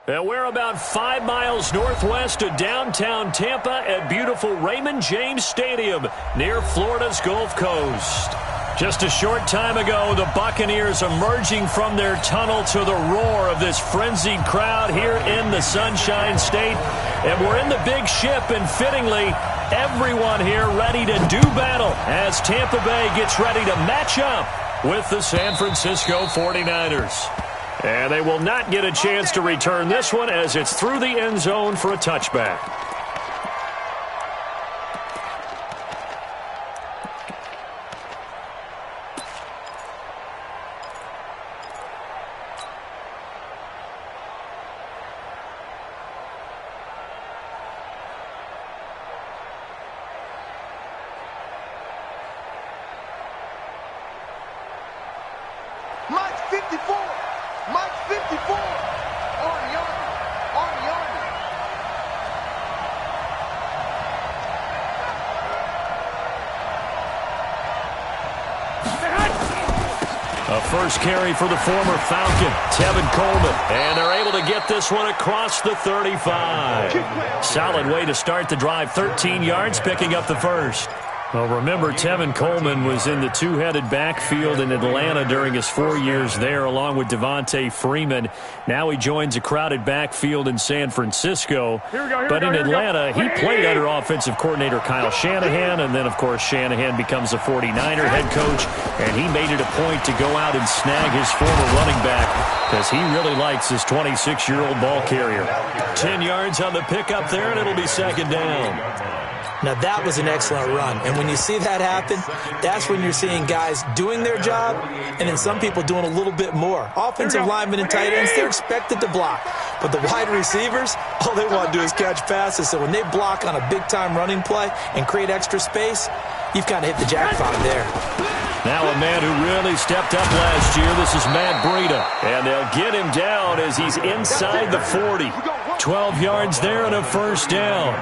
And we're about 5 miles northwest of downtown Tampa at beautiful Raymond James Stadium near Florida's Gulf Coast. Just a short time ago, the Buccaneers emerging from their tunnel to the roar of this frenzied crowd here in the Sunshine State. And we're in the big ship, and fittingly, everyone here ready to do battle as Tampa Bay gets ready to match up with the San Francisco 49ers. And they will not get a chance to return this one as it's through the end zone for a touchback. Mike 54. Mike 54. Arnie. A first carry for the former Falcon, Tevin Coleman. And they're able to get this one across the 35. Solid way to start the drive. 13 yards, picking up the first. Well, remember, Tevin Coleman was in the two-headed backfield in Atlanta during his 4 years there, along with Devontae Freeman. Now he joins a crowded backfield in San Francisco. But in Atlanta, he played under offensive coordinator Kyle Shanahan, and then, of course, Shanahan becomes a 49er head coach, and he made it a point to go out and snag his former running back because he really likes his 26-year-old ball carrier. 10 yards on the pickup there, and it'll be second down. Now, that was an excellent run. And when you see that happen, that's when you're seeing guys doing their job and then some people doing a little bit more. Offensive linemen and tight ends, they're expected to block. But the wide receivers, all they want to do is catch passes. So when they block on a big-time running play and create extra space, you've kind of hit the jackpot there. Now a man who really stepped up last year. This is Matt Breida. And they'll get him down as he's inside the 40. 12 yards there and a first down.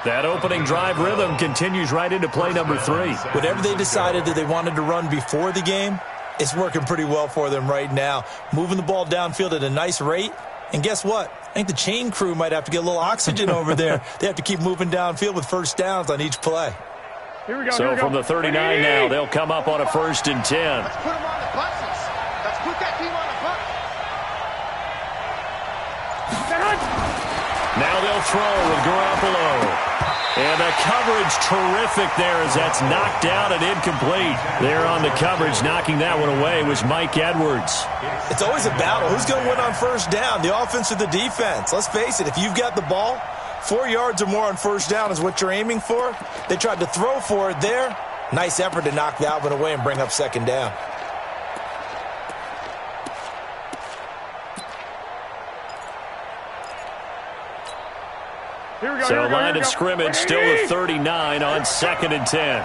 That opening drive rhythm continues right into play number 3. Whatever they decided that they wanted to run before the game, it's working pretty well for them right now. Moving the ball downfield at a nice rate. And guess what? I think the chain crew might have to get a little oxygen over there. They have to keep moving downfield with first downs on each play. Here we go. So from the 39 now, they'll come up on a 1st and 10. Let's put them on the buses. Let's put that team on the bus. Now they'll throw with Garoppolo. And the coverage terrific there as that's knocked down and incomplete. There on the coverage, knocking that one away was Mike Edwards. It's always a battle. Who's going to win on first down, the offense or the defense? Let's face it, if you've got the ball, 4 yards or more on first down is what you're aiming for. They tried to throw for it there. Nice effort to knock that one away and bring up second down. So line of scrimmage still the 39 on 2nd and 10.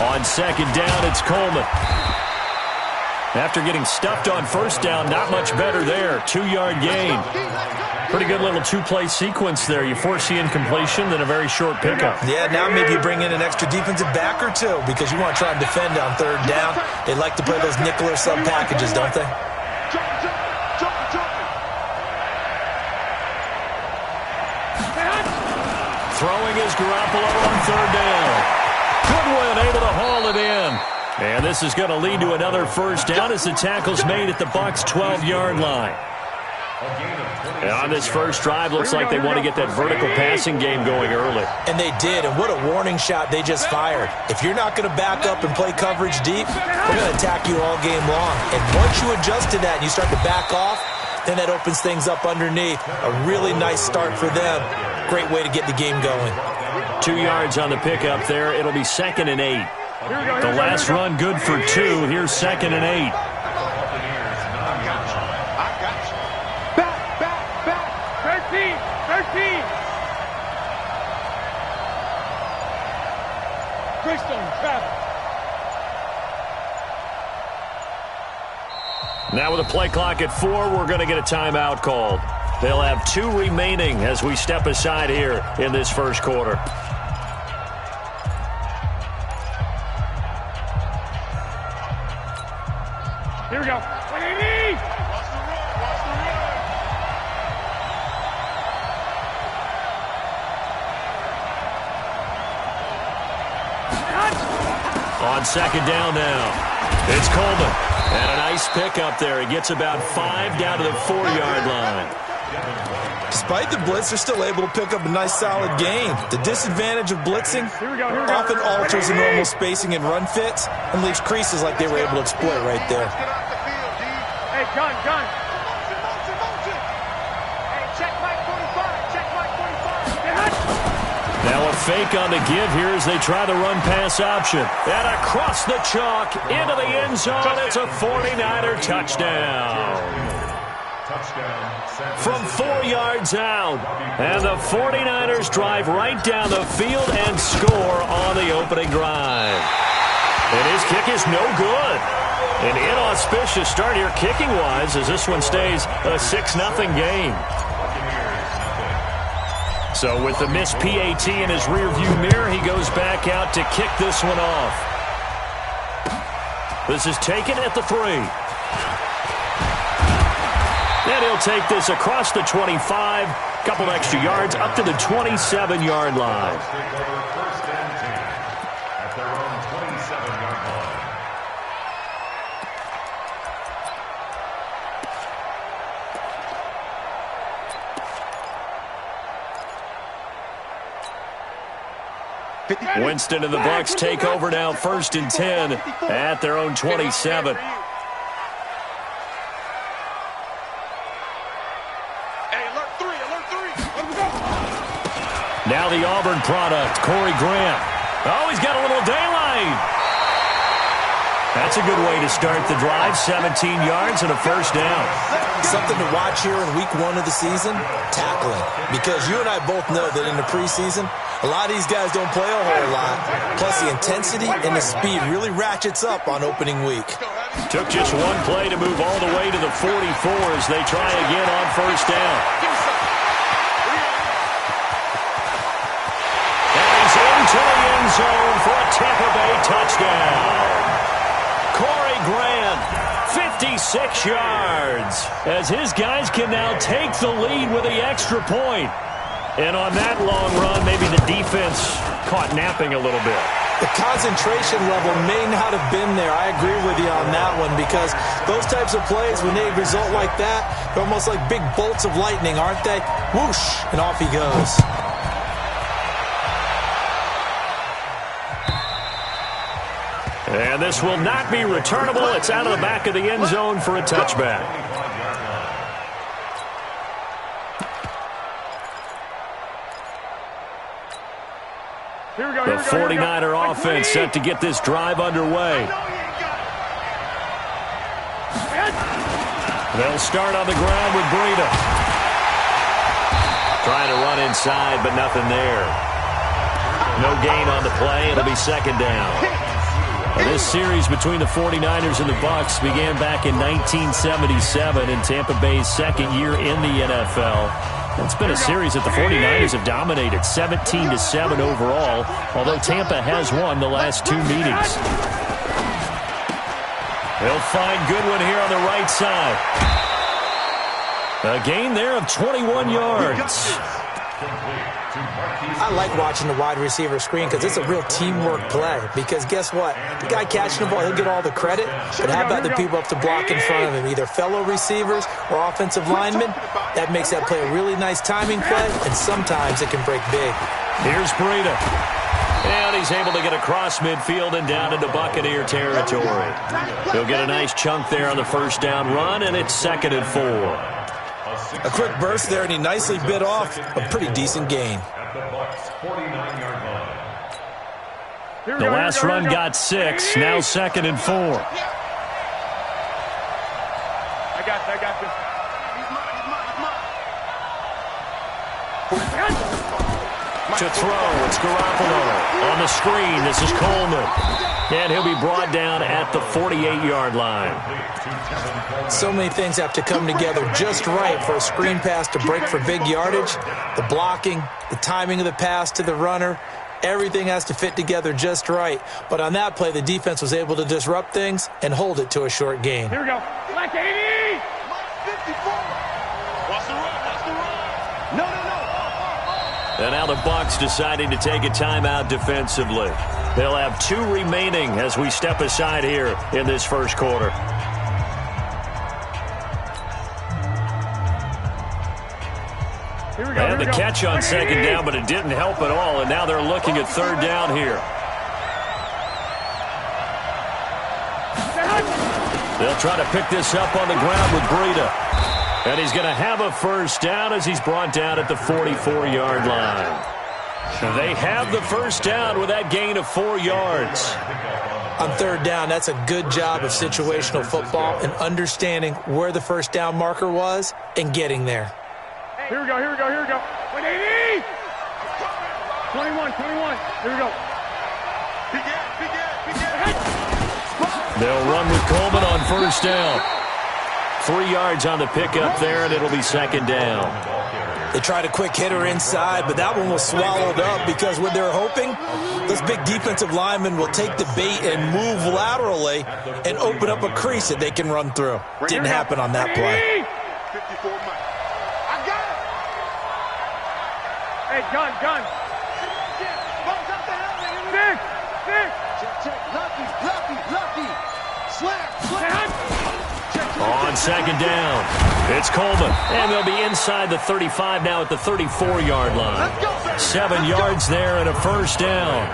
On 2nd down, it's Coleman. After getting stuffed on first down, not much better there. 2-yard gain. Pretty good little two-play sequence there. You foresee incompletion, then a very short pickup. Yeah, now maybe you bring in an extra defensive back or two because you want to try and defend on 3rd down. They like to play those nickel or sub packages, don't they? Throwing is Garoppolo on 3rd down. Goodwin able to haul it in. And this is going to lead to another first down as the tackle's made at the Bucs' 12-yard line. And on this first drive, looks like they want to get that vertical passing game going early. And they did, and what a warning shot they just fired. If you're not going to back up and play coverage deep, we're going to attack you all game long. And once you adjust to that and you start to back off, then that opens things up underneath. A really nice start for them. Great way to get the game going. 2 yards on the pickup there. It'll be 2nd and 8. The last run good for 2. Here's 2nd and 8. Back. 13. Crystal, Travis. Now with a play clock at 4, we're going to get a timeout called. They'll have 2 remaining as we step aside here in this first quarter. we go. 180. On second down now, it's Coleman. And a nice pick up there. He gets about 5 down to the 4-yard line. Despite the blitz, they're still able to pick up a nice, solid gain. The disadvantage of blitzing often alters the normal spacing and run fits and leaves creases like they were able to exploit right there. Hey, gun. Hey, check Mike 45. Check Mike 45. Now a fake on the give here as they try the run-pass option. And across the chalk into the end zone. It's a 49er touchdown. From 4 yards out. And the 49ers drive right down the field and score on the opening drive. And his kick is no good. An inauspicious start here kicking-wise as this one stays a 6-0 game. So with the missed PAT in his rearview mirror, he goes back out to kick this one off. This is taken at the 3. And he'll take this across the 25, couple extra yards up to the 27-yard line. Winston and the Bucs take over now, 1st and 10 at their own 27. Now the Auburn product, Corey Graham. Oh, he's got a little daylight. That's a good way to start the drive, 17 yards and a 1st down. Something to watch here in week 1 of the season, tackling. Because you and I both know that in the preseason, a lot of these guys don't play a whole lot. Plus, the intensity and the speed really ratchets up on opening week. Took just one play to move all the way to the 44 as they try again on 1st down. And he's into the end zone for a Tampa Bay touchdown. Corey Grant, 56 yards, as his guys can now take the lead with the extra point. And on that long run, maybe the defense caught napping a little bit. The concentration level may not have been there. I agree with you on that one because those types of plays, when they result like that, they're almost like big bolts of lightning, aren't they? Whoosh, and off he goes. And this will not be returnable. It's out of the back of the end zone for a touchback. The 49er offense set to get this drive underway. They'll start on the ground with Breida. Trying to run inside, but nothing there. No gain on the play. It'll be 2nd down. This series between the 49ers and the Bucs began back in 1977 in Tampa Bay's 2nd year in the NFL. It's been a series that the 49ers have dominated, 17-7 overall, although Tampa has won the last 2 meetings. They'll find Goodwin here on the right side. A gain there of 21 yards. I like watching the wide receiver screen because it's a real teamwork play. Because guess what? The guy catching the ball, he'll get all the credit. But how about the people up to block in front of him? Either fellow receivers or offensive linemen. That makes that play a really nice timing play, and sometimes it can break big. Here's Breida. And he's able to get across midfield and down into Buccaneer territory. He'll get a nice chunk there on the 1st down run, and it's 2nd and 4. A quick burst there, and he nicely bit off a pretty decent gain. The last run got 6, now 2nd and 4. I got this. To throw, it's Garoppolo. On the screen, this is Coleman. And he'll be brought down at the 48-yard line. So many things have to come together just right for a screen pass to break for big yardage. The blocking, the timing of the pass to the runner, Everything has to fit together just right. But on that play, the defense was able to disrupt things and hold it to a short gain. Here we go. Black 80. Watch the run. Watch the run. No. And now the Bucs deciding to take a timeout defensively. They'll have 2 remaining as we step aside here in this first quarter. Here we They go. had the catch on second down, but it didn't help at all, and now they're looking at third down here. They'll try to pick this up on the ground with Breida. And he's going to have a first down as he's brought down at the 44-yard line. They have the first down with that gain of 4 yards. On third down, that's a good job of situational football and understanding where the first down marker was and getting there. Here we go. 180. 21. Here we go. They'll run with Coleman on first down. 3 yards on the pickup there, and it'll be second down. They tried a quick hitter inside, but that one was swallowed up because what they're hoping, those big defensive linemen will take the bait and move laterally and open up a crease that they can run through. Didn't happen on that play. 54 Mike. I got it. Hey, gun. Check. Lucky. Slam. On second down, it's Coleman. And they'll be inside the 35 now at the 34-yard line. 7 yards there and a first down.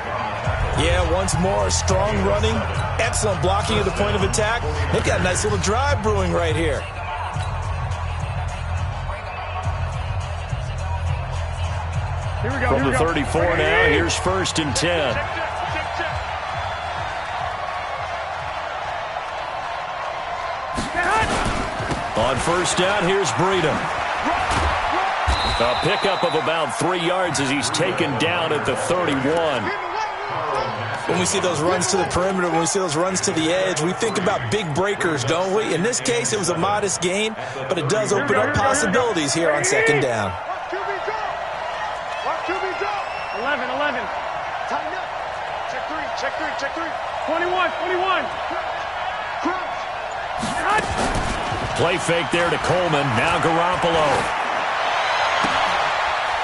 Yeah, once more, strong running, excellent blocking at the point of attack. They've got a nice little drive brewing right here. Here we go. From the 34 now, here's first and 10. On first down, here's Breida. A pickup of about 3 yards as he's taken down at the 31. When we see those runs to the perimeter, when we see those runs to the edge, we think about big breakers, don't we? In this case, it was a modest gain, but it does open up possibilities here on second down. 11. Tighten up. Check three. 21. Play fake there to Coleman. Now Garoppolo.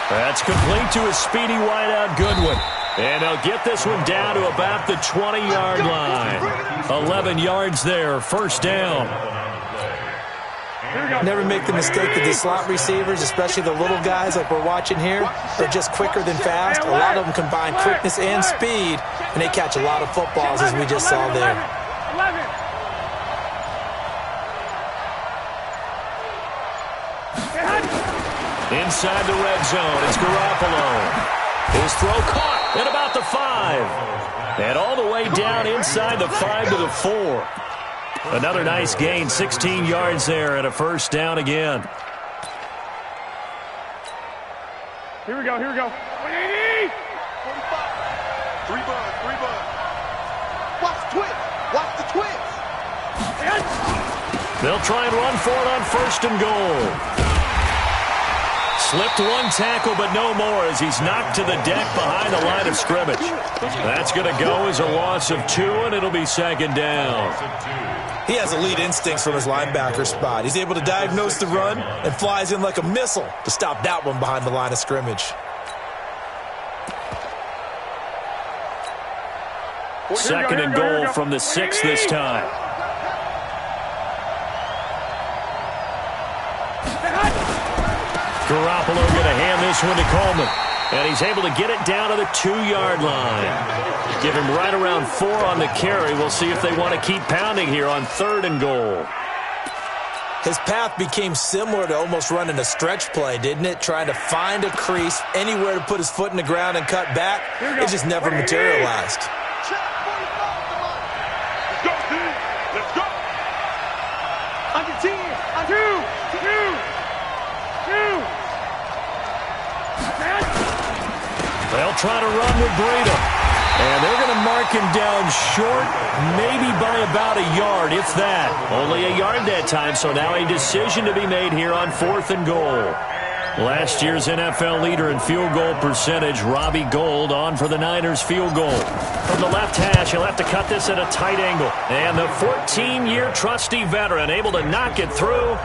That's complete to a speedy wideout Goodwin. And they'll get this one down to about the 20-yard line. 11 yards there, first down. Never make the mistake that the slot receivers, especially the little guys like we're watching here, are just quicker than fast. A lot of them combine quickness and speed, and they catch a lot of footballs, as we just saw there. 11. Inside the red zone, it's Garoppolo. His throw caught at about the 5. And all the way down inside the 5 to the 4. Another nice gain, 16 yards there and a first down again. Here we go. 180. 45. 3 bud. Watch the twist. They'll try and run for it on first and goal. Slipped one tackle, but no more as he's knocked to the deck behind the line of scrimmage. That's going to go as a loss of 2, and it'll be second down. He has elite instincts from his linebacker spot. He's able to diagnose the run and flies in like a missile to stop that one behind the line of scrimmage. Second and goal from the 6 this time. Garoppolo going to hand this one to Coleman. And he's able to get it down to the 2-yard line. Give him right around 4 on the carry. We'll see if they want to keep pounding here on third and goal. His path became similar to almost running a stretch play, didn't it? Trying to find a crease, anywhere to put his foot in the ground and cut back. It just never materialized. Let's go. Under 10. 2. They'll try to run with Breida. And they're going to mark him down short, maybe by about a yard, if that. Only a yard that time, so now a decision to be made here on fourth and goal. Last year's NFL leader in field goal percentage, Robbie Gould, on for the Niners field goal. From the left hash, he'll have to cut this at a tight angle. And the 14-year trusty veteran able to knock it through.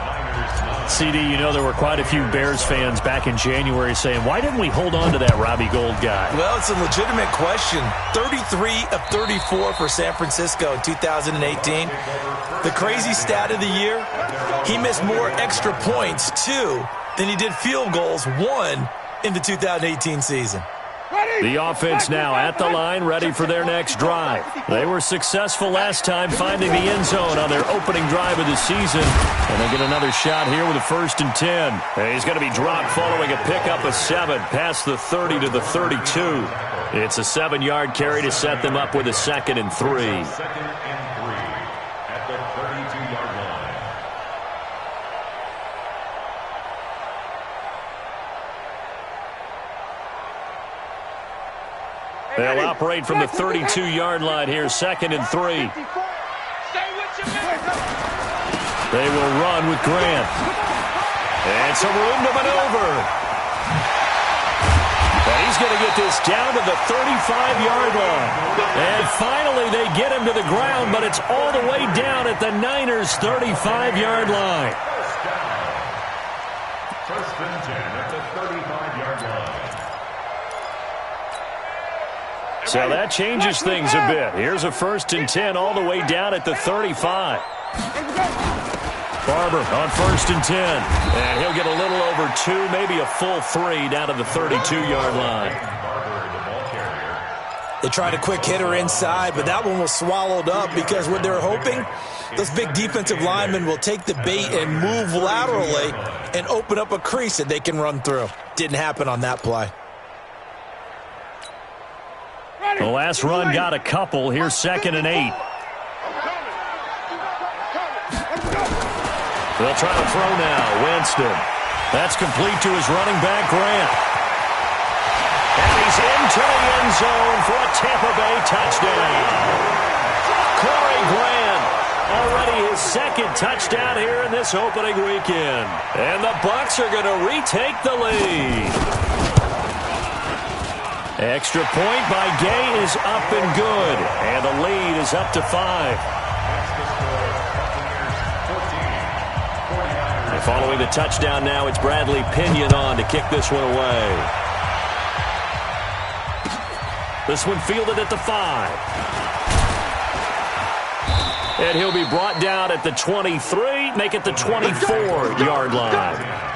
CD, you know there were quite a few Bears fans back in January saying, why didn't we hold on to that Robbie Gould guy? Well, it's a legitimate question. 33 of 34 for San Francisco in 2018. The crazy stat of the year, he missed more extra points, 2, than he did field goals, 1, in the 2018 season. The offense now at the line, ready for their next drive. They were successful last time finding the end zone on their opening drive of the season. And they get another shot here with a 1st and 10. And he's going to be dropped following a pickup of 7 past the 30 to the 32. It's a 7-yard carry to set them up with a 2nd and 3. They'll operate from the 32-yard line here, 2nd and 3. They will run with Grant. And some room to maneuver. And he's going to get this down to the 35-yard line. And finally they get him to the ground, but it's all the way down at the Niners' 35-yard line. First and 10 at the 35-yard line. So that changes things a bit. Here's a 1st and 10 all the way down at the 35. Barber on 1st and 10. And he'll get a little over 2, maybe a full 3 down to the 32-yard line. They tried a quick hitter inside, but that one was swallowed up because what they're hoping, those big defensive linemen will take the bait and move laterally and open up a crease that they can run through. Didn't happen on that play. The last run got a couple. Here's 2nd and 8. They'll try to throw now. Winston. That's complete to his running back, Grant. And he's into the end zone for a Tampa Bay touchdown. Corey Grant, already his 2nd touchdown here in this opening weekend. And the Bucs are going to retake the lead. Extra point by Gay is up and good. And the lead is up to 5. And following the touchdown now, it's Bradley Pinion on to kick this one away. This one fielded at the 5. And he'll be brought down at the 23, make it the 24-yard line.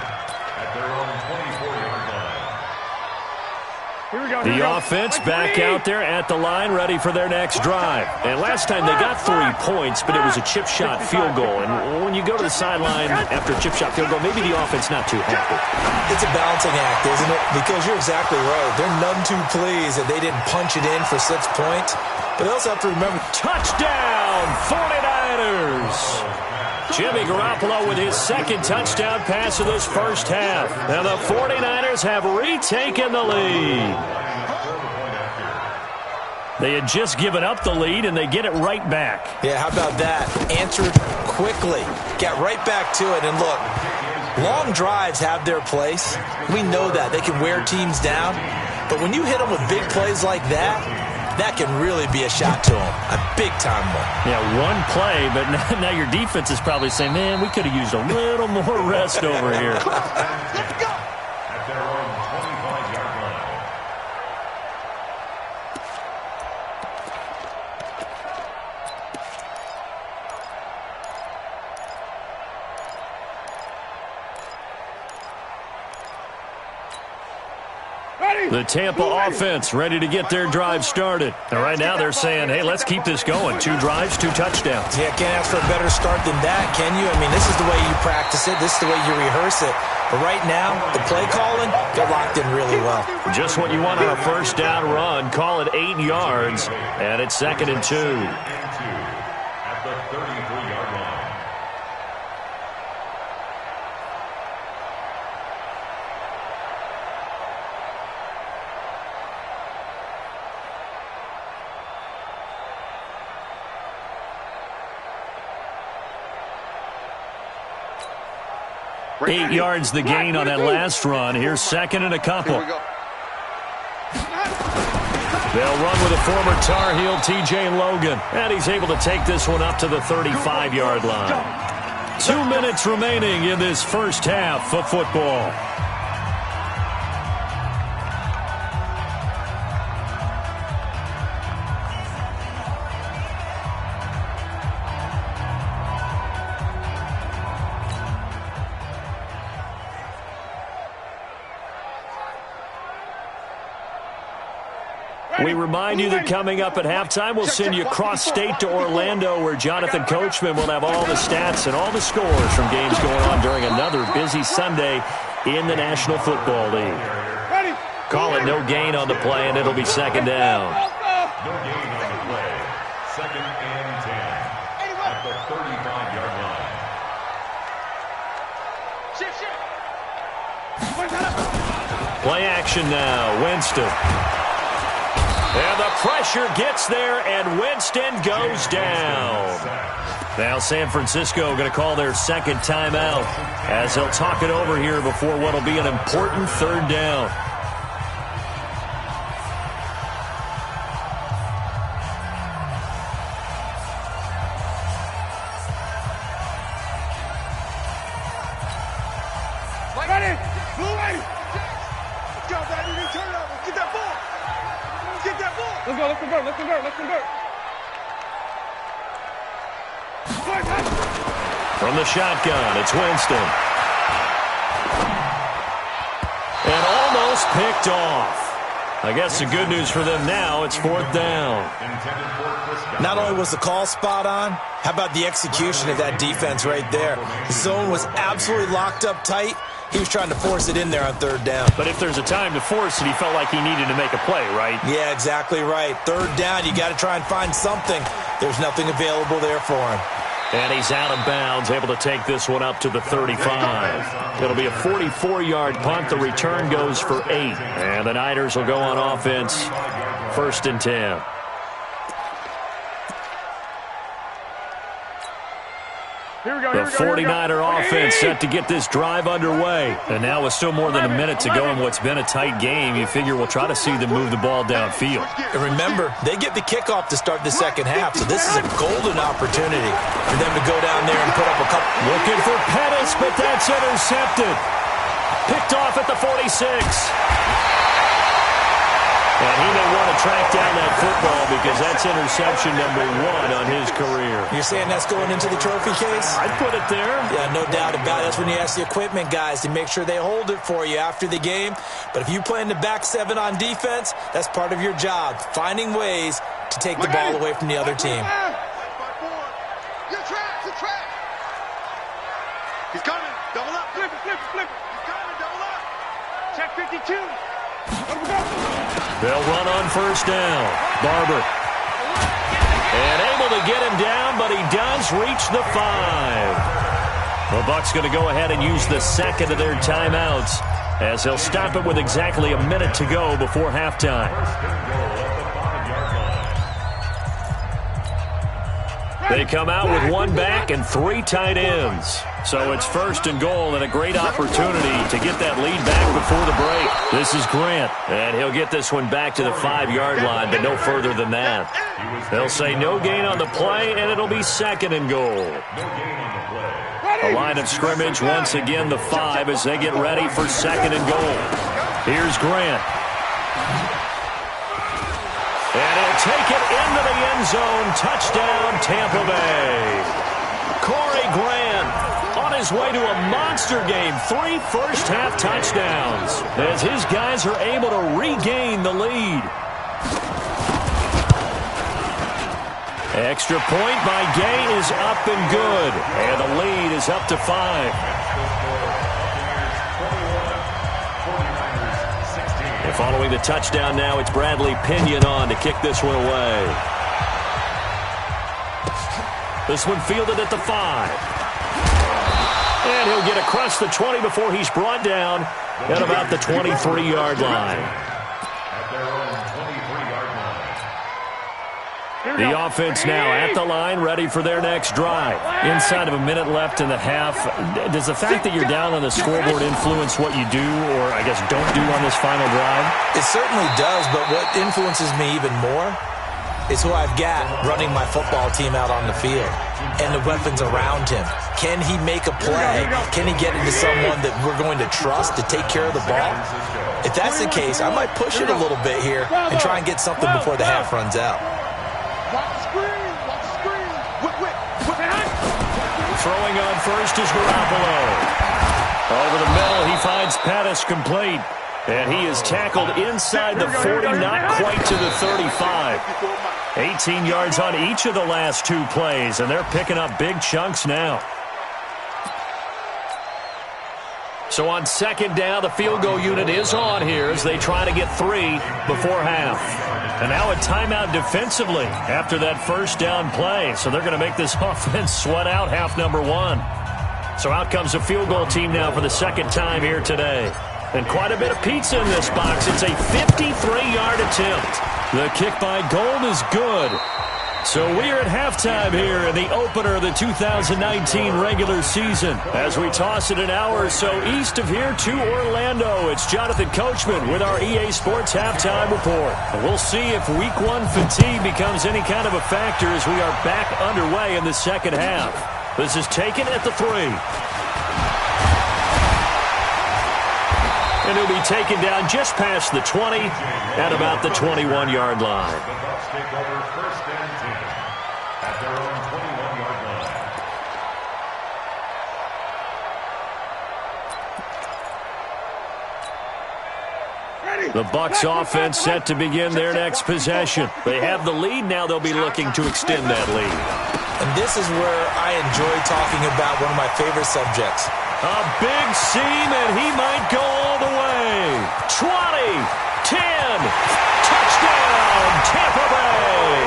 The offense back out there at the line, ready for their next drive. And last time they got 3 points, but it was a chip shot field goal. And when you go to the sideline after a chip shot field goal, maybe the offense not too happy. It's a balancing act, isn't it? Because you're exactly right. They're none too pleased that they didn't punch it in for 6 points. But they also have to remember, touchdown, 49ers! Jimmy Garoppolo with his 2nd touchdown pass of this first half. And the 49ers have retaken the lead. They had just given up the lead, and they get it right back. Yeah, how about that? Answered quickly. Got right back to it. And look, long drives have their place. We know that. They can wear teams down. But when you hit them with big plays like that, that can really be a shot to them. A big-time one. Yeah, one play, but now your defense is probably saying, man, we could have used a little more rest over here. Let's go! At their own 25-yard line. The Tampa offense ready to get their drive started. And right now they're saying, hey, let's keep this going. 2 drives, 2 touchdowns. Yeah, can't ask for a better start than that, can you? I mean, this is the way you practice it. This is the way you rehearse it. But right now, the play calling, they're locked in really well. Just what you want on a first down run. Call it 8 yards, and it's 2nd and 2. At the 33-yard line. 8 yards the gain on that last run. Here's second and a couple. Here we go. They'll run with a former Tar Heel, T.J. Logan. And he's able to take this one up to the 35-yard line. 2 minutes remaining in this first half of football. We remind you that coming up at halftime, we'll send you cross-state to Orlando, where Jonathan Coachman will have all the stats and all the scores from games going on during another busy Sunday in the National Football League. Call it no gain on the play, and it'll be second down. No gain on the play. Second and 10 at the 35-yard line. Play action now. Winston. And the pressure gets there, and Winston goes down. Now San Francisco going to call their second timeout as they'll talk it over here before what will be an important third down. Ready? Blue ready. Let's go, baby. We turn it over. Get that ball. Get that ball. Let's go, let's convert, let's convert, let's convert. From the shotgun, it's Winston. And almost picked off. I guess the good news for them now, it's fourth down. Not only was the call spot on, how about the execution of that defense right there? The zone was absolutely locked up tight. He was trying to force it in there on third down. But if there's a time to force it, he felt like he needed to make a play, right? Yeah, exactly right. Third down, you got to try and find something. There's nothing available there for him. And he's out of bounds, able to take this one up to the 35. It'll be a 44-yard punt. The return goes for 8. And the Niners will go on offense, first and 10. The 49er offense set to get this drive underway. And now with still more than a minute to go in what's been a tight game, you figure we'll try to see them move the ball downfield. And remember, they get the kickoff to start the second half, so this is a golden opportunity for them to go down there and put up a couple. Looking for Pettis, but that's intercepted. Picked off at the 46. And he may want to track down that football because that's interception number 1 on his career. You're saying that's going into the trophy case? I'd put it there. Yeah, no doubt about it. That's when you ask the equipment guys to make sure they hold it for you after the game. But if you play in the back 7 on defense, that's part of your job, finding ways to take the ball away from the other team. Your track, your track. He's coming. Double up. Flip it, flip it, flip it. He's coming. Double up. Check 52. They'll run on first down. Barber. And able to get him down, but he does reach the 5. The Bucs going to go ahead and use the second of their timeouts as they'll stop it with exactly a minute to go before halftime. They come out with 1 back and 3 tight ends. So it's first and goal and a great opportunity to get that lead back before the break. This is Grant, and he'll get this one back to the 5-yard line, but no further than that. They'll say no gain on the play, and it'll be second and goal. A line of scrimmage, once again the 5 as they get ready for second and goal. Here's Grant. And he'll take it into the end zone. Touchdown, Tampa Bay. Corey Grant on his way to a monster game. 3 first-half touchdowns as his guys are able to regain the lead. Extra point by Gay is up and good. And the lead is up to 5. And following the touchdown now, it's Bradley Pinion on to kick this one away. This one fielded at the 5. And he'll get across the 20 before he's brought down at about the 23-yard line. At their own 23-yard line. The offense now at the line, ready for their next drive. Inside of a minute left in the half, does the fact that you're down on the scoreboard influence what you do, or I guess don't do on this final drive? It certainly does, but what influences me even more is who I've got running my football team out on the field and the weapons around him. Can he make a play? Can he get into someone that we're going to trust to take care of the ball? If that's the case, I might push it a little bit here and try and get something before the half runs out. Throwing on first is Garoppolo. Over the middle, he finds Pettis complete. And he is tackled inside the 40, not quite to the 35. 18 yards on each of the last two plays, and they're picking up big chunks now. So on second down, the field goal unit is on here as they try to get 3 before half. And now a timeout defensively after that first down play. So they're going to make this offense sweat out half number 1. So out comes the field goal team now for the second time here today. And quite a bit of pizza in this box. It's a 53-yard attempt. The kick by Gold is good. So we are at halftime here in the opener of the 2019 regular season. As we toss it an hour or so east of here to Orlando, it's Jonathan Coachman with our EA Sports Halftime Report. And we'll see if Week 1 fatigue becomes any kind of a factor as we are back underway in the second half. This is taken at the 3. And he'll be taken down just past the 20 at about the 21-yard line. The Bucs take over first and 10 at their own 21-yard line. The Bucs offense set to begin their next possession. They have the lead. Now they'll be looking to extend that lead. And this is where I enjoy talking about one of my favorite subjects. A big seam, and he might go all the way. 20, 10, touchdown, Tampa Bay.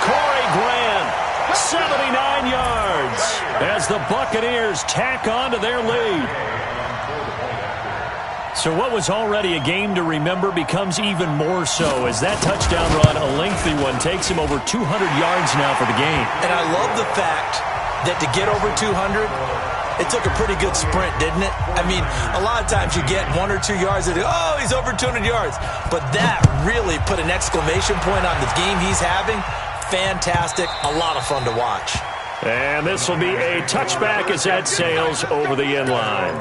Corey Grant, 79 yards, as the Buccaneers tack on to their lead. So what was already a game to remember becomes even more so as that touchdown run, a lengthy one, takes him over 200 yards now for the game. And I love the fact that to get over 200, it took a pretty good sprint, didn't it? I mean, a lot of times you get 1 or 2 yards and, oh, he's over 200 yards. But that really put an exclamation point on the game he's having. Fantastic. A lot of fun to watch. And this will be a touchback as that sails over the end line.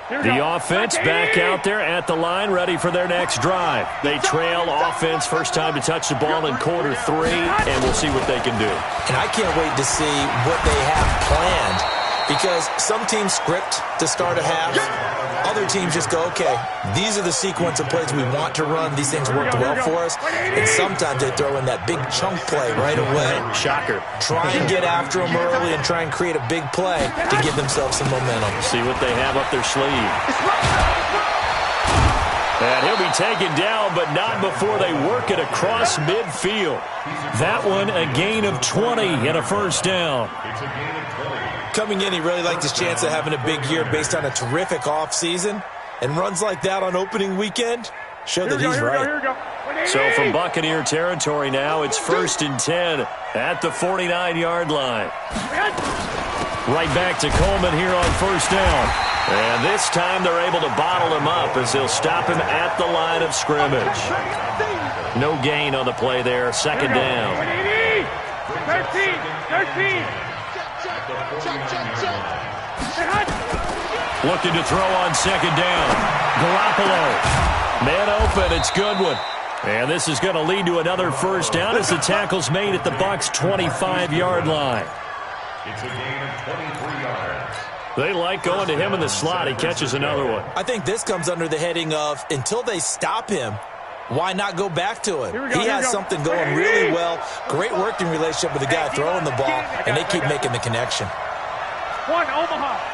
The offense back out there at the line, ready for their next drive. They trail offense, first time to touch the ball in quarter 3, and we'll see what they can do. And I can't wait to see what they have planned, because some teams script to start a half. Other teams just go, okay, these are the sequence of plays we want to run. These things worked well for us. And sometimes they throw in that big chunk play right away. Shocker. Try and get after them early and try and create a big play to give themselves some momentum. See what they have up their sleeve. And he'll be taken down, but not before they work it across midfield. That one, a gain of 20 and a first down. It's a gain of 20. Coming in, he really liked his chance of having a big year based on a terrific offseason. And runs like that on opening weekend show that he's right. So from Buccaneer territory now, it's 1st and 10 at the 49-yard line. Right back to Coleman here on first down. And this time they're able to bottle him up as they'll stop him at the line of scrimmage. No gain on the play there, second down. 13. Looking to throw on second down. Garoppolo. Man open, it's Goodwin. And this is going to lead to another first down as the tackle's made at the Bucs' 25-yard line. It's a gain of 23 yards. They like going to him in the slot. He catches another one. I think this comes under the heading of, until they stop him, why not go back to him? He has something going really well. Great working relationship with the guy throwing the ball, and they keep making the connection. One, Omaha.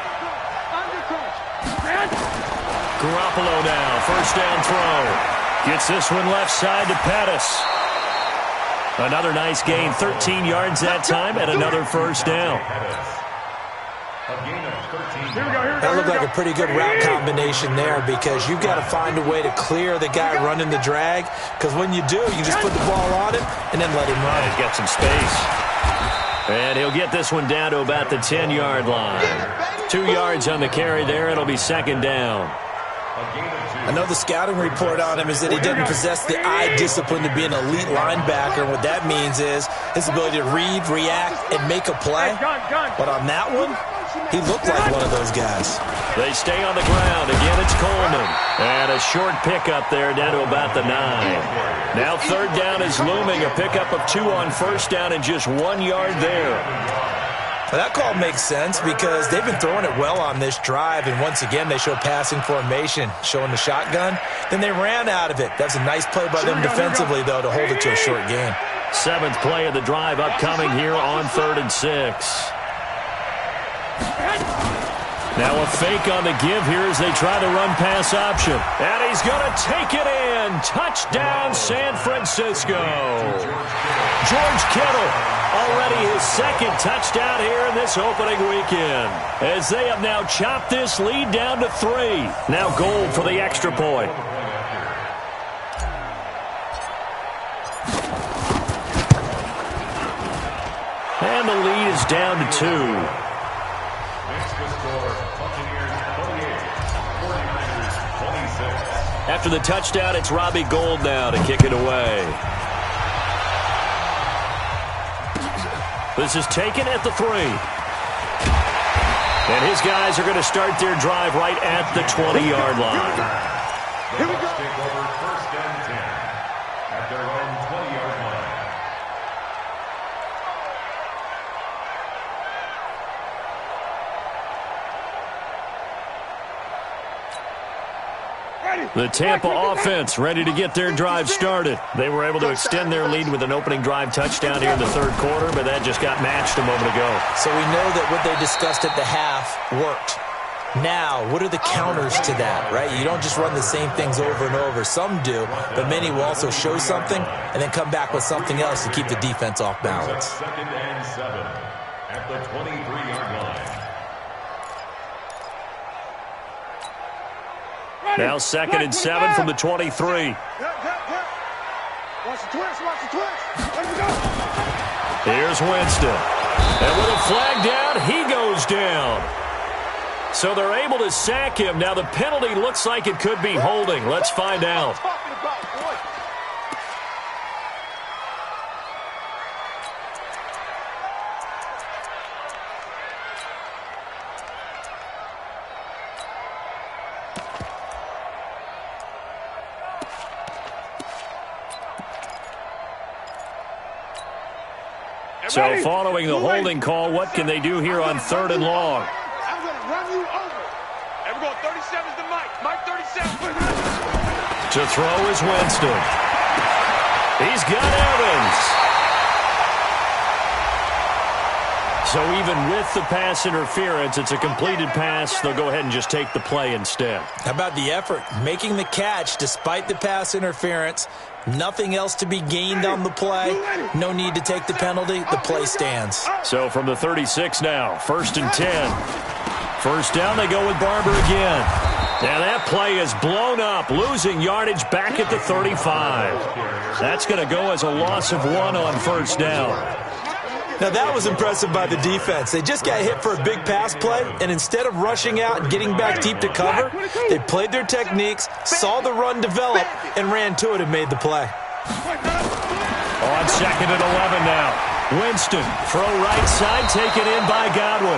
Garoppolo now, first down throw. Gets this one left side to Pettis. Another nice gain, 13 yards that time, and another first down. That looked like a pretty good route combination there because you've got to find a way to clear the guy running the drag, because when you do, you can just put the ball on him and then let him run. He's got some space. And he'll get this one down to about the 10-yard line. 2 yards on the carry there. It'll be second down. I know the scouting report on him is that he doesn't possess the eye discipline to be an elite linebacker. What that means is his ability to read, react, and make a play. But on that one, he looked like one of those guys. They stay on the ground. Again, it's Coleman. And a short pickup there down to about the 9. Now third down is looming. A pickup of 2 on first down and just 1 yard there. Well, that call makes sense because they've been throwing it well on this drive, and once again they show passing formation, showing the shotgun. Then they ran out of it. That's a nice play by them defensively, though, to hold it to a short gain. 7th play of the drive upcoming here on 3rd and 6. Now a fake on the give here as they try the run-pass option. And he's going to take it in. Touchdown, San Francisco. George Kittle, already his 2nd touchdown here in this opening weekend, as they have now chopped this lead down to 3. Now Gold for the extra point. And the lead is down to 2. After the touchdown, it's Robbie Gould now to kick it away. This is taken at the 3. And his guys are going to start their drive right at the 20-yard line. Here we go. Take over 1st and 10 at their own 20-yard line. The Tampa offense ready to get their drive started. They were able to extend their lead with an opening drive touchdown here in the 3rd quarter, but that just got matched a moment ago. So we know that what they discussed at the half worked. Now, what are the counters to that, right? You don't just run the same things over and over. Some do, but many will also show something and then come back with something else to keep the defense off balance. 2nd and 7 at the 23-yard line. Now 2nd and 7 from the 23. Watch the twist, watch the twist. Let me go. Here's Winston. And with a flag down, he goes down. So they're able to sack him. Now the penalty looks like it could be holding. Let's find out. So following the holding call, what can they do here on 3rd and long? I'm going to run you over. And we're going 37's to Mike. Mike 37. To throw is Winston. He's got Evans. So even with the pass interference, it's a completed pass. They'll go ahead and just take the play instead. How about the effort? Making the catch despite the pass interference. Nothing else to be gained on the play. No need to take the penalty. The play stands. So from the 36 now, 1st and 10. First down, they go with Barber again. Now that play is blown up, losing yardage back at the 35. That's going to go as a loss of 1 on 1st down. Now, that was impressive by the defense. They just got hit for a big pass play, and instead of rushing out and getting back deep to cover, they played their techniques, saw the run develop, and ran to it and made the play. On 2nd and 11 now. Winston, throw right side, taken in by Godwin.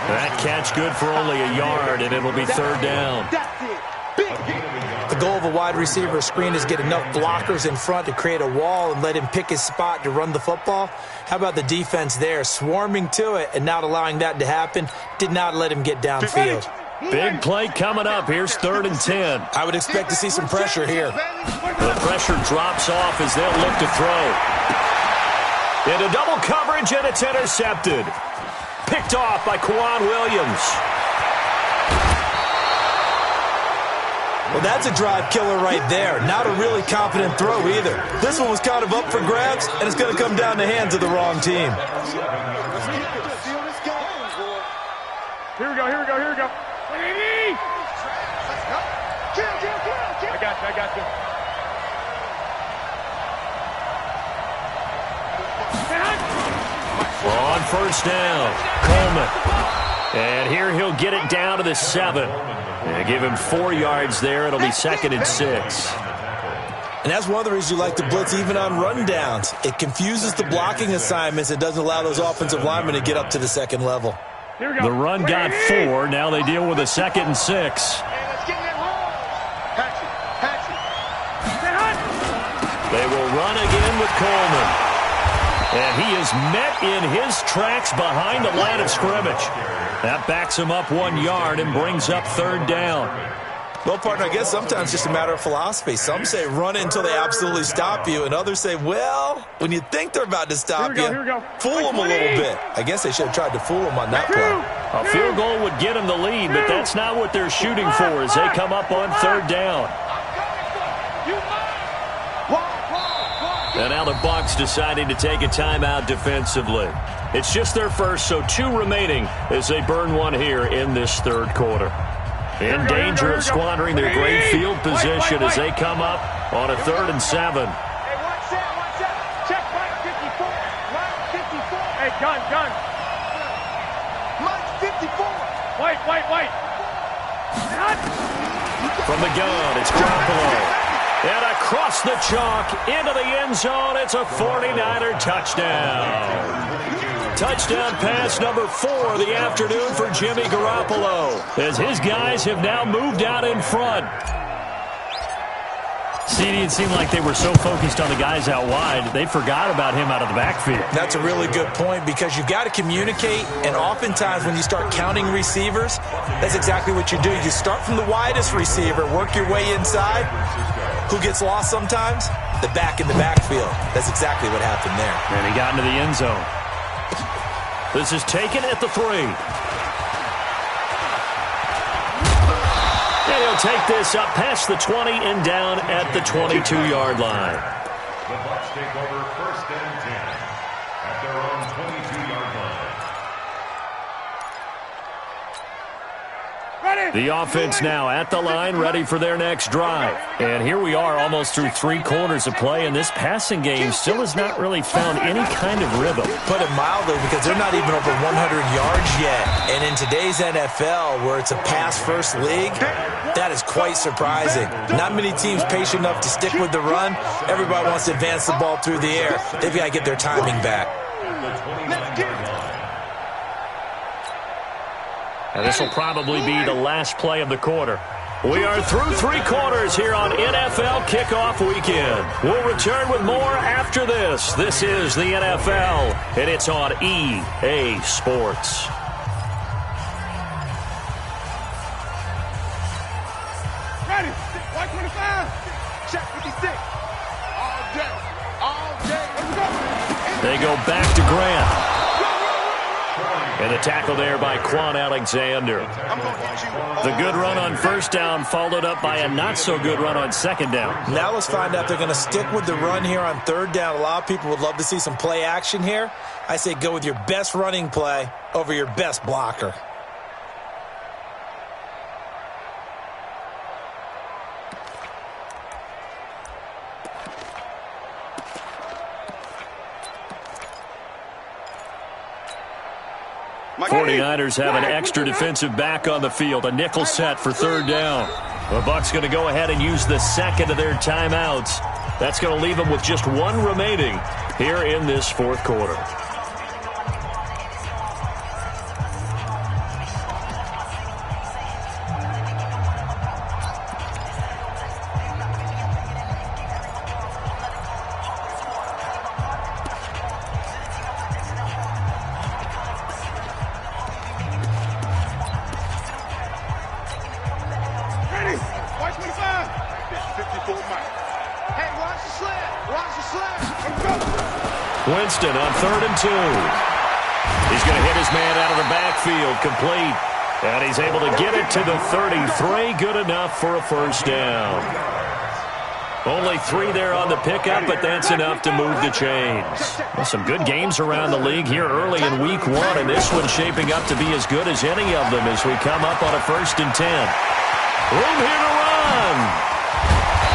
That catch good for only a yard, and it'll be 3rd down. The goal of a wide receiver screen is get enough blockers in front to create a wall and let him pick his spot to run the football. How about the defense there, swarming to it and not allowing that to happen? Did not let him get downfield. Big play coming up. Here's 3rd and 10. I would expect to see some pressure here. The pressure drops off as they'll look to throw. Into double coverage, and it's intercepted. Picked off by Kwan Williams. Well, that's a drive killer right there. Not a really confident throw either. This one was kind of up for grabs, and it's going to come down the hands of the wrong team. Here we go. Baby! Let's go. Kill. I got you. On first down, Coleman. And here he'll get it down to the 7. And give him 4 yards there. It'll be 2nd and 6. And that's one of the reasons you like to blitz even on rundowns. It confuses the blocking assignments. It doesn't allow those offensive linemen to get up to the second level. The run got 4. Now they deal with a 2nd and 6. They will run again with Coleman. And he is met in his tracks behind the line of scrimmage. That backs him up 1 yard and brings up 3rd down. Well, partner, I guess sometimes it's just a matter of philosophy. Some say run it until they absolutely stop you, and others say, well, when you think they're about to stop you, fool them a little bit. I guess they should have tried to fool them on that play. A field goal would get them the lead, but that's not what they're shooting for as they come up on 3rd down. And now the Bucs deciding to take a timeout defensively. It's just their first, so 2 remaining as they burn 1 here in this 3rd quarter. In danger of squandering their great field position as they come up on a 3rd and 7. Hey, watch that. Check right 54. Right 54. Hey, gun. Mike 54. White. From the gun, it's Garoppolo. And across the chalk into the end zone, it's a 49er touchdown. Touchdown pass number 4 of the afternoon for Jimmy Garoppolo as his guys have now moved out in front. CD, it seemed like they were so focused on the guys out wide, they forgot about him out of the backfield. That's a really good point because you've got to communicate, and oftentimes when you start counting receivers, that's exactly what you do. You start from the widest receiver, work your way inside. Who gets lost sometimes? The back in the backfield. That's exactly what happened there. And he got into the end zone. This is taken at the 3. And he'll take this up past the 20 and down at the 22-yard line. The Bucs take over 1st and 10 at their own 22-yard line. The offense now at the line, ready for their next drive. And here we are almost through 3 quarters of play, and this passing game still has not really found any kind of rhythm. Put it mildly, because they're not even over 100 yards yet. And in today's NFL, where it's a pass-first league, that is quite surprising. Not many teams patient enough to stick with the run. Everybody wants to advance the ball through the air. They've got to get their timing back. And this will probably be the last play of the quarter. We are through 3 quarters here on NFL Kickoff Weekend. We'll return with more after this. This is the NFL, and it's on EA Sports. Ready. White 25. Check 56. All day. Let's go. They go back to Grant. And the tackle there by Quan Alexander. The good run on 1st down followed up by a not-so-good run on 2nd down. Now let's find out if they're going to stick with the run here on 3rd down. A lot of people would love to see some play action here. I say go with your best running play over your best blocker. The 49ers have an extra defensive back on the field, a nickel set for 3rd down. The Bucs going to go ahead and use the 2nd of their timeouts. That's going to leave them with just 1 remaining here in this 4th quarter. Winston on 3rd and 2. He's going to hit his man out of the backfield, complete. And he's able to get it to the 33. Good enough for a 1st down. Only 3 there on the pickup, but that's enough to move the chains. Well, some good games around the league here early in week 1, and this one's shaping up to be as good as any of them as we come up on a 1st and 10. Room here to run.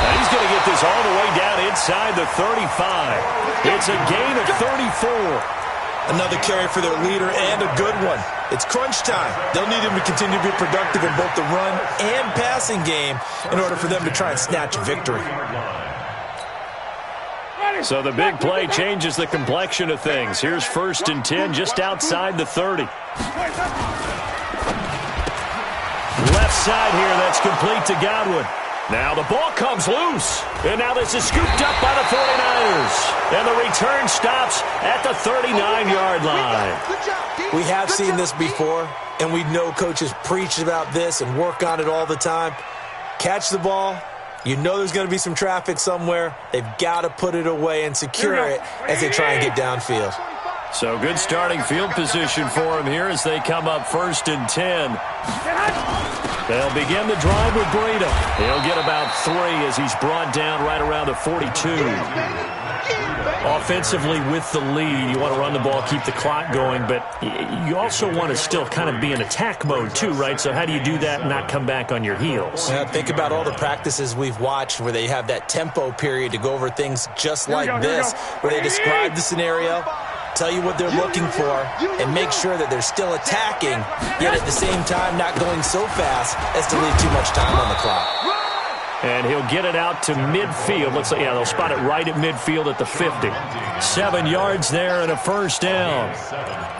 Now he's going to get this all the way down inside the 35. It's a gain of 34. Another carry for their leader and a good one. It's crunch time. They'll need him to continue to be productive in both the run and passing game in order for them to try and snatch a victory. So the big play changes the complexion of things. Here's 1st and 10 just outside the 30. Left side here, that's complete to Godwin. Now the ball comes loose. And now this is scooped up by the 49ers. And the return stops at the 39-yard line. We have seen this before, and we know coaches preach about this and work on it all the time. Catch the ball. You know there's going to be some traffic somewhere. They've got to put it away and secure it as they try and get downfield. So good starting field position for them here as they come up 1st and 10. They'll begin the drive with Breida. He'll get about 3 as he's brought down right around the 42. Offensively with the lead, you want to run the ball, keep the clock going, but you also want to still kind of be in attack mode too, right? So how do you do that and not come back on your heels? Yeah, think about all the practices we've watched where they have that tempo period to go over things just like this, where they describe the scenario, tell you what they're looking for, and make sure that they're still attacking, yet at the same time not going so fast as to leave too much time on the clock. And he'll get it out to midfield. Looks like, yeah, they'll spot it right at midfield at the 50. 7 yards there and a 1st down.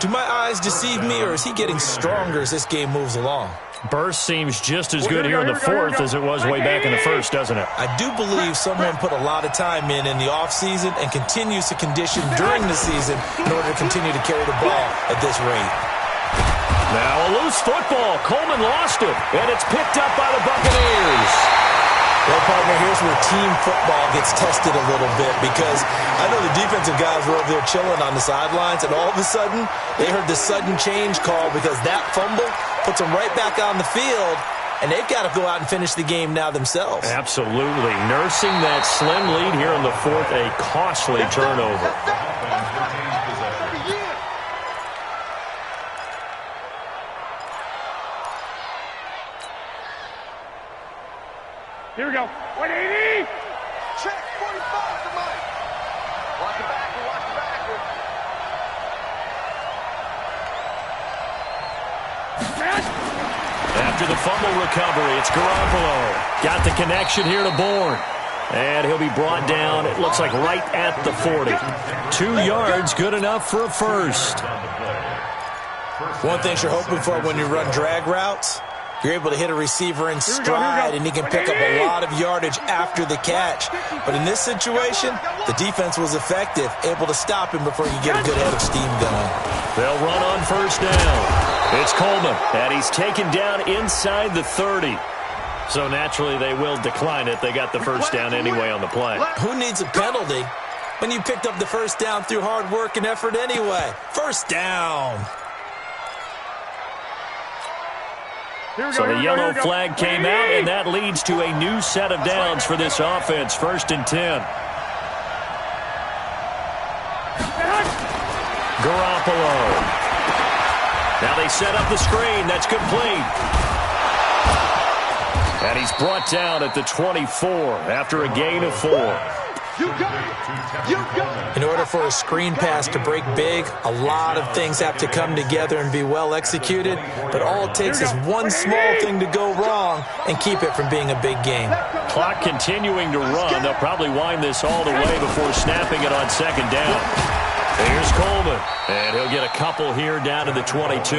Do my eyes deceive me, or is he getting stronger as this game moves along? Burst seems just as good here in the 4th as it was way back in the 1st, doesn't it? I do believe someone put a lot of time in the offseason and continues to condition during the season in order to continue to carry the ball at this rate. Now a loose football. Coleman lost it, and it's picked up by the Buccaneers. Well, partner, here's where team football gets tested a little bit because I know the defensive guys were over there chilling on the sidelines, and all of a sudden, they heard the sudden change call because that fumble puts them right back on the field, and they've got to go out and finish the game now themselves. Absolutely. Nursing that slim lead here in the 4th, a costly turnover. Here we go. 180. Check 45 to Mike. Watch it backward, watch it backward. After the fumble recovery, it's Garoppolo. Got the connection here to Bourne. And he'll be brought down, it looks like right at the 40. 2 yards, good enough for a 1st. One thing you're hoping for when you run drag routes, you're able to hit a receiver in stride, and he can pick up a lot of yardage after the catch. But in this situation, the defense was effective, able to stop him before he could get a good head of steam going. They'll run on 1st down. It's Coleman, and he's taken down inside the 30. So naturally, they will decline it. They got the 1st down anyway on the play. Who needs a penalty when you picked up the 1st down through hard work and effort anyway? 1st down. So the yellow flag came out, and that leads to a new set of downs for this offense. 1st and 10. Garoppolo. Now they set up the screen. That's complete. And he's brought down at the 24 after a gain of 4. You got it. You got it. In order for a screen pass to break big, a lot of things have to come together and be well executed. But all it takes is one small thing to go wrong and keep it from being a big game. Clock continuing to run. They'll probably wind this all the way before snapping it on 2nd down. Here's Coleman. And he'll get a couple here down to the 22.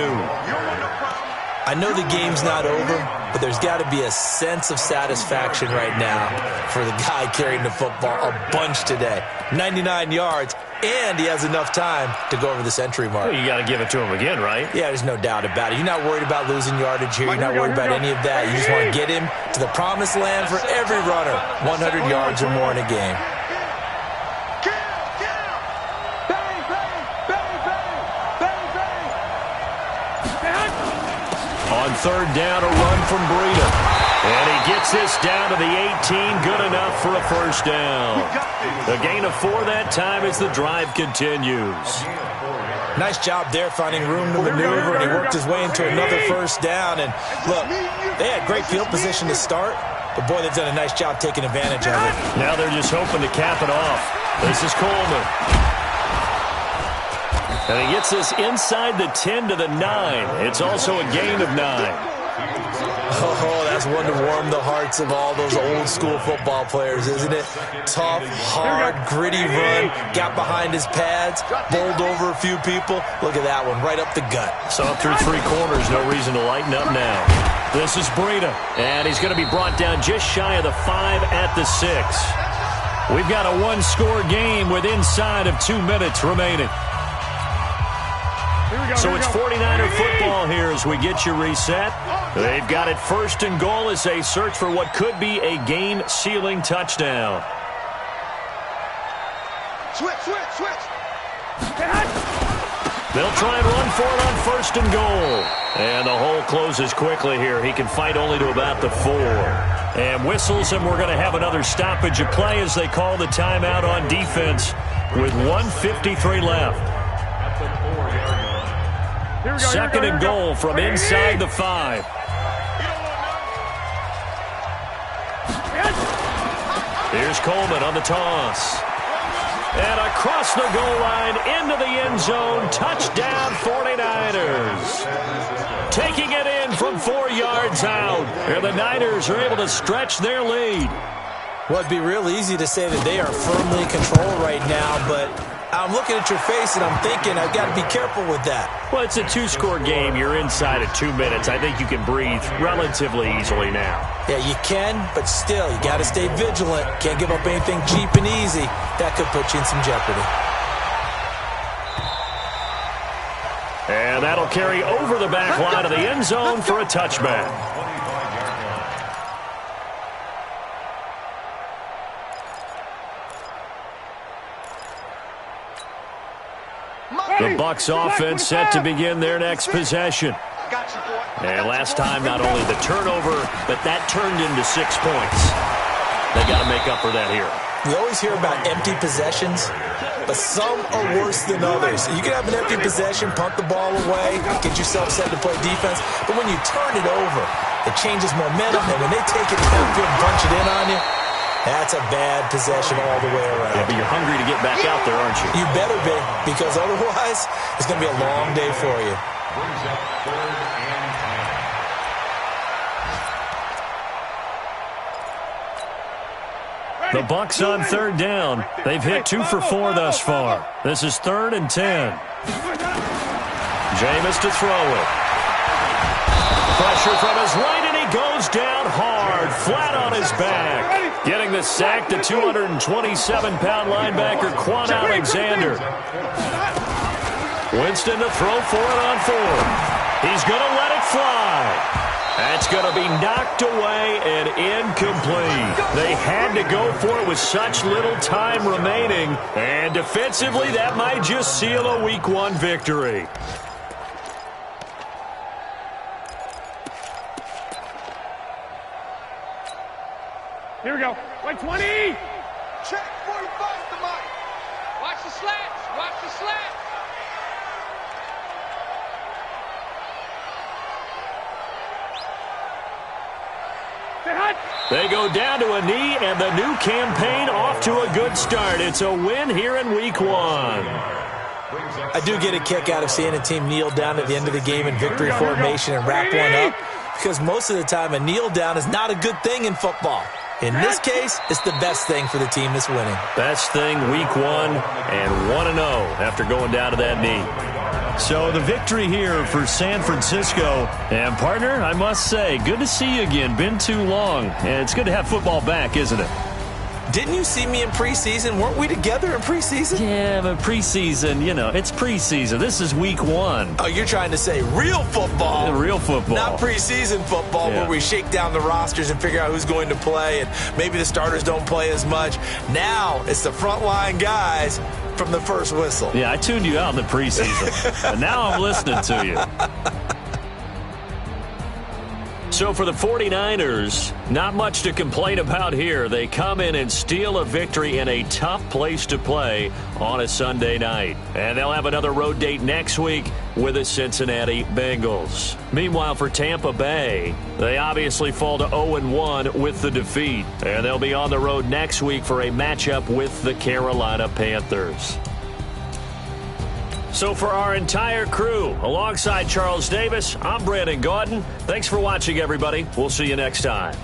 I know the game's not over, but there's got to be a sense of satisfaction right now for the guy carrying the football a bunch today. 99 yards, and he has enough time to go over the century mark. Well, you got to give it to him again, right? Yeah, there's no doubt about it. You're not worried about losing yardage here. You're not worried about any of that. You just want to get him to the promised land for every runner. 100 yards or more in a game. On 3rd down, a run from Breida. And he gets this down to the 18, good enough for a first down. A gain of 4 that time as the drive continues. Nice job there finding room to maneuver, and he worked his way into another first down. And look, they had great field position to start, but boy, they've done a nice job taking advantage of it. Now they're just hoping to cap it off. This is Coleman. And he gets this inside the 10 to the 9. It's also a gain of 9. Oh, that's one to warm the hearts of all those old-school football players, isn't it? Tough, hard, gritty run, got behind his pads, bowled over a few people. Look at that one, right up the gut. So through 3 quarters, no reason to lighten up now. This is Breida, and he's going to be brought down just shy of the 5 at the 6. We've got a 1-score game with inside of 2 minutes remaining. So it's 49er football here as we get you reset. They've got it 1st and goal as they search for what could be a game-sealing touchdown. Switch. They'll try and run for it on 1st and goal. And the hole closes quickly here. He can fight only to about the 4. And whistles, and we're going to have another stoppage of play as they call the timeout on defense with 1:53 left. 2nd and goal from inside the 5. Here's Coleman on the toss. And across the goal line into the end zone. Touchdown 49ers. Taking it in from 4 yards out. And the Niners are able to stretch their lead. Well, it'd be real easy to say that they are firmly in control right now, but I'm looking at your face and I'm thinking I've got to be careful with that. Well, it's a 2-score game. You're inside of 2 minutes. I think you can breathe relatively easily now. Yeah, you can, but still, you got to stay vigilant. Can't give up anything cheap and easy. That could put you in some jeopardy. And that'll carry over the back line of the end zone for a touchback. The Bucs offense set to begin their next possession. And last time, not only the turnover, but that turned into 6 points. They got to make up for that here. We always hear about empty possessions, but some are worse than others. You can have an empty possession, punt the ball away, get yourself set to play defense, but when you turn it over, it changes momentum, and when they take it downfield and punch it in on you, that's a bad possession all the way around. Yeah, but you're hungry to get back out there, aren't you? You better be, because otherwise, it's going to be a long day for you. Brings up 3rd and 10. The Bucs on 3rd down. They've hit 2 for 4 thus far. This is 3rd and 10. Jameis to throw it. Pressure from his right, and he goes down hard, flat on his back. Getting the sack, the 227-pound linebacker, Quan Alexander. Winston to throw for it on 4th. He's going to let it fly. That's going to be knocked away and incomplete. They had to go for it with such little time remaining. And defensively, that might just seal a Week 1 victory. Here we go. Right 20. Check 45 to Mike. Watch the slats. Watch the slats. They go down to a knee, and the new campaign off to a good start. It's a win here in Week 1. I do get a kick out of seeing a team kneel down at the end of the game in victory formation and wrap one up, because most of the time a kneel down is not a good thing in football. In this case, it's the best thing for the team that's winning. Best thing, Week 1, and 1-0 after going down to that knee. So the victory here for San Francisco. And, partner, I must say, good to see you again. Been too long. And it's good to have football back, isn't it? Didn't you see me in preseason? Weren't we together in preseason? Yeah, but preseason, you know, it's preseason. This is Week 1. Oh, you're trying to say real football. Real football. Not preseason football, where we shake down the rosters and figure out who's going to play, and maybe the starters don't play as much. Now it's the frontline guys from the first whistle. Yeah, I tuned you out in the preseason, but now I'm listening to you. So for the 49ers, not much to complain about here. They come in and steal a victory in a tough place to play on a Sunday night. And they'll have another road date next week with the Cincinnati Bengals. Meanwhile, for Tampa Bay, they obviously fall to 0-1 with the defeat. And they'll be on the road next week for a matchup with the Carolina Panthers. So for our entire crew, alongside Charles Davis, I'm Brandon Gaudin. Thanks for watching, everybody. We'll see you next time.